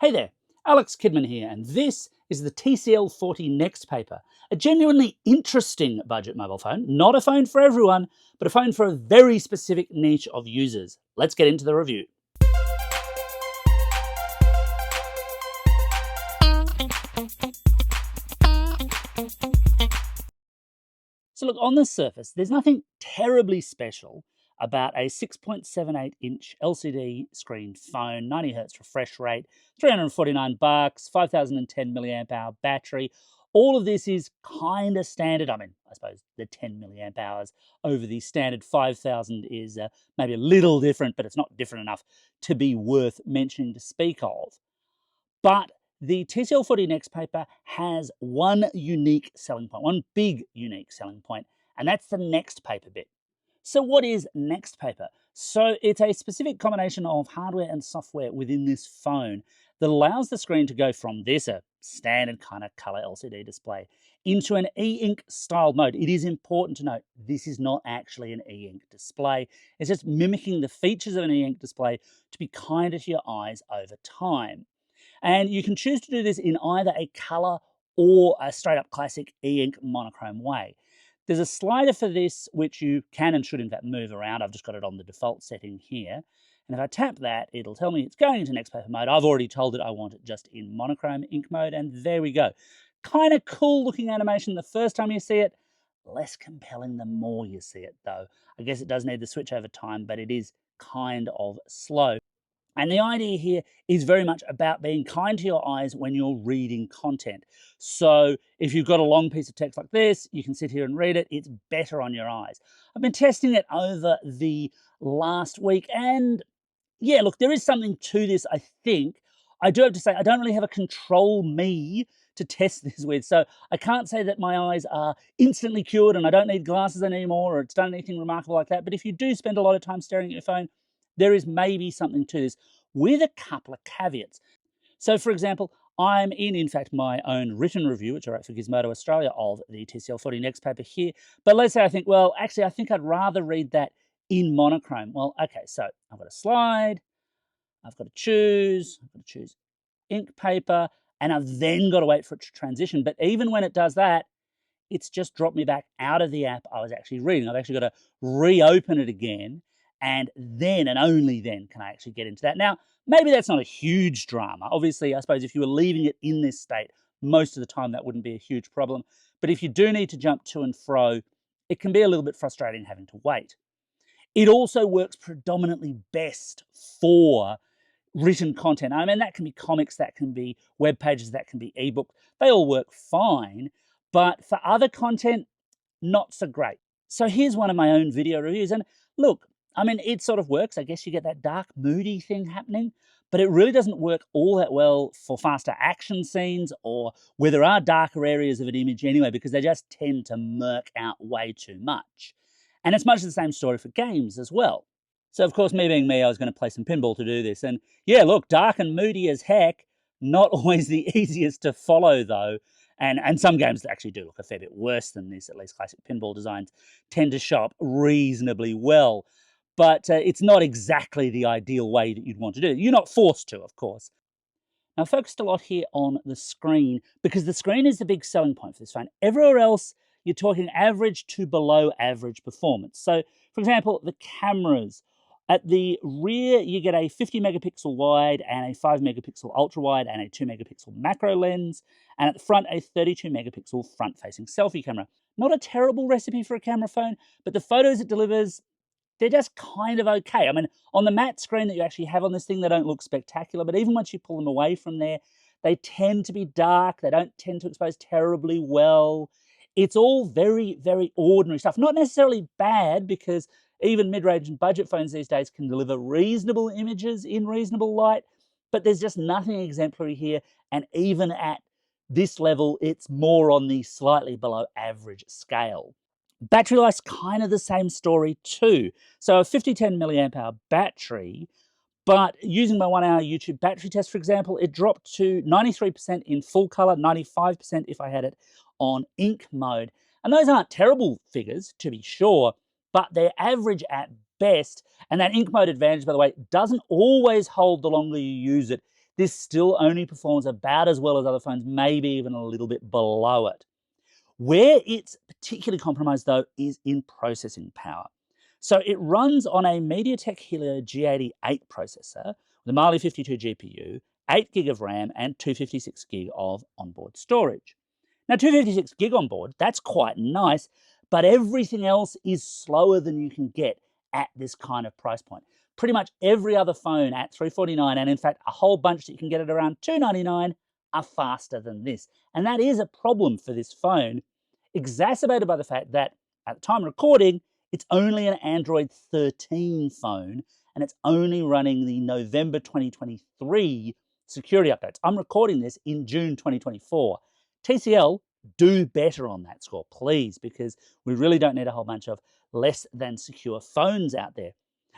Hey there, Alex Kidman here, and this is the TCL 40 NXTPaper, a genuinely interesting budget mobile phone, not a phone for everyone, but a phone for a very specific niche of users. Let's get into the review. So look, on the surface, there's nothing terribly special about a 6.78-inch LCD screen phone, 90Hz refresh rate, $349, 5010 milliamp hour battery. All of this is kind of standard. I mean, I suppose the 10 milliamp hours over the standard 5000 is maybe a little different, but it's not different enough to be worth mentioning to speak of. But the TCL 40 NXTPaper has one unique selling point, one big unique selling point, and that's the NXTPaper bit. So what is NXTPaper? So it's a specific combination of hardware and software within this phone that allows the screen to go from this, a standard kind of color LCD display, into an e-ink styled mode. It is important to note this is not actually an e-ink display. It's just mimicking the features of an e-ink display to be kinder to your eyes over time. And you can choose to do this in either a color or a straight up classic e-ink monochrome way. There's a slider for this, which you can and should in fact move around. I've just got it on the default setting here. And if I tap that, it'll tell me it's going into NXTPaper mode. I've already told it I want it just in monochrome ink mode, and there we go. Kind of cool looking animation the first time you see it. Less compelling the more you see it though. I guess it does need the switch over time, but it is kind of slow. And the idea here is very much about being kind to your eyes when you're reading content. So if you've got a long piece of text like this, you can sit here and read it. It's better on your eyes. I've been testing it over the last week, and yeah, look, there is something to this, I think. I do have to say, I don't really have a control me to test this with, so I can't say that my eyes are instantly cured and I don't need glasses anymore or it's done anything remarkable like that. But if you do spend a lot of time staring at your phone, there is maybe something to this, with a couple of caveats. So for example, I'm in fact, my own written review, which I wrote for Gizmodo Australia, of the TCL 40 NXTPaper here. But let's say I think, well, actually, I think I'd rather read that in monochrome. Well, okay, so I've got a slide, I've got to choose ink paper, and I've then got to wait for it to transition. But even when it does that, it's just dropped me back out of the app I was actually reading. I've actually got to reopen it again, and then and only then can I actually get into that. Now, maybe that's not a huge drama. Obviously, I suppose if you were leaving it in this state, most of the time that wouldn't be a huge problem. But if you do need to jump to and fro, it can be a little bit frustrating having to wait. It also works predominantly best for written content. I mean, that can be comics, that can be web pages, that can be ebook. They all work fine, but for other content, not so great. So here's one of my own video reviews, and look, I mean, it sort of works. I guess you get that dark, moody thing happening, but it really doesn't work all that well for faster action scenes or where there are darker areas of an image anyway, because they just tend to murk out way too much. And it's much the same story for games as well. So of course, me being me, I was going to play some pinball to do this. And yeah, look, dark and moody as heck, not always the easiest to follow though. And some games actually do look a fair bit worse than this. At least classic pinball designs tend to show up reasonably well. But it's not exactly the ideal way that you'd want to do it. You're not forced to, of course. Now, I focused a lot here on the screen because the screen is the big selling point for this phone. Everywhere else, you're talking average to below average performance. So, for example, the cameras. At the rear, you get a 50 megapixel wide and a 5 megapixel ultra wide and a 2 megapixel macro lens. And at the front, a 32 megapixel front facing selfie camera. Not a terrible recipe for a camera phone, but the photos it delivers, they're just kind of okay. I mean, on the matte screen that you actually have on this thing, they don't look spectacular, but even once you pull them away from there, they tend to be dark. They don't tend to expose terribly well. It's all very, very ordinary stuff. Not necessarily bad, because even mid-range and budget phones these days can deliver reasonable images in reasonable light, but there's just nothing exemplary here. And even at this level, it's more on the slightly below average scale. Battery life's kind of the same story too. So a 5010 milliamp hour battery, but using my 1 hour YouTube battery test, for example, it dropped to 93% in full color, 95% if I had it on ink mode. And those aren't terrible figures, to be sure, but they're average at best. And that ink mode advantage, by the way, doesn't always hold the longer you use it. this still only performs about as well as other phones, maybe even a little bit below it. Where it's particularly compromised, though, is in processing power. So it runs on a MediaTek Helio G88 processor with a Mali 52 GPU, 8 gig of RAM, and 256 gig of onboard storage. Now, 256 gig on board, that's quite nice, but everything else is slower than you can get at this kind of price point. Pretty much every other phone at $349, and in fact, a whole bunch that you can get at around $299, are faster than this. And that is a problem for this phone, exacerbated by the fact that at the time of recording, it's only an Android 13 phone, and it's only running the November 2023 security updates. I'm recording this in June 2024. TCL, do better on that score, please, because we really don't need a whole bunch of less than secure phones out there.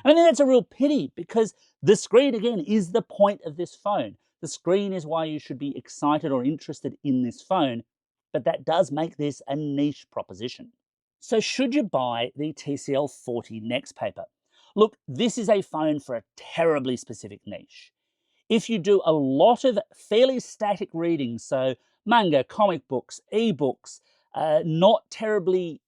And I think that's a real pity, because the screen, again, is the point of this phone. The screen is why you should be excited or interested in this phone, but that does make this a niche proposition. So should you buy the TCL 40 NXTPaper? Look, this is a phone for a terribly specific niche. If you do a lot of fairly static reading, so manga, comic books, ebooks, not terribly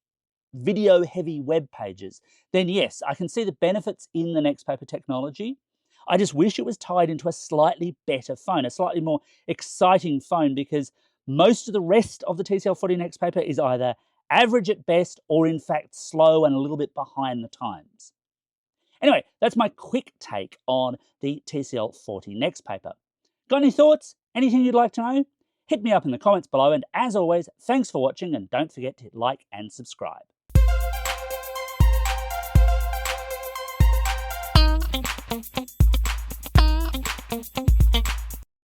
video-heavy web pages, then yes, I can see the benefits in the NXTPaper technology. I just wish it was tied into a slightly better phone, a slightly more exciting phone, because most of the rest of the TCL 40 NXTPaper is either average at best or in fact slow and a little bit behind the times. Anyway, that's my quick take on the TCL 40 NXTPaper. Got any thoughts? Anything you'd like to know? Hit me up in the comments below, and as always, thanks for watching, and don't forget to hit like and subscribe.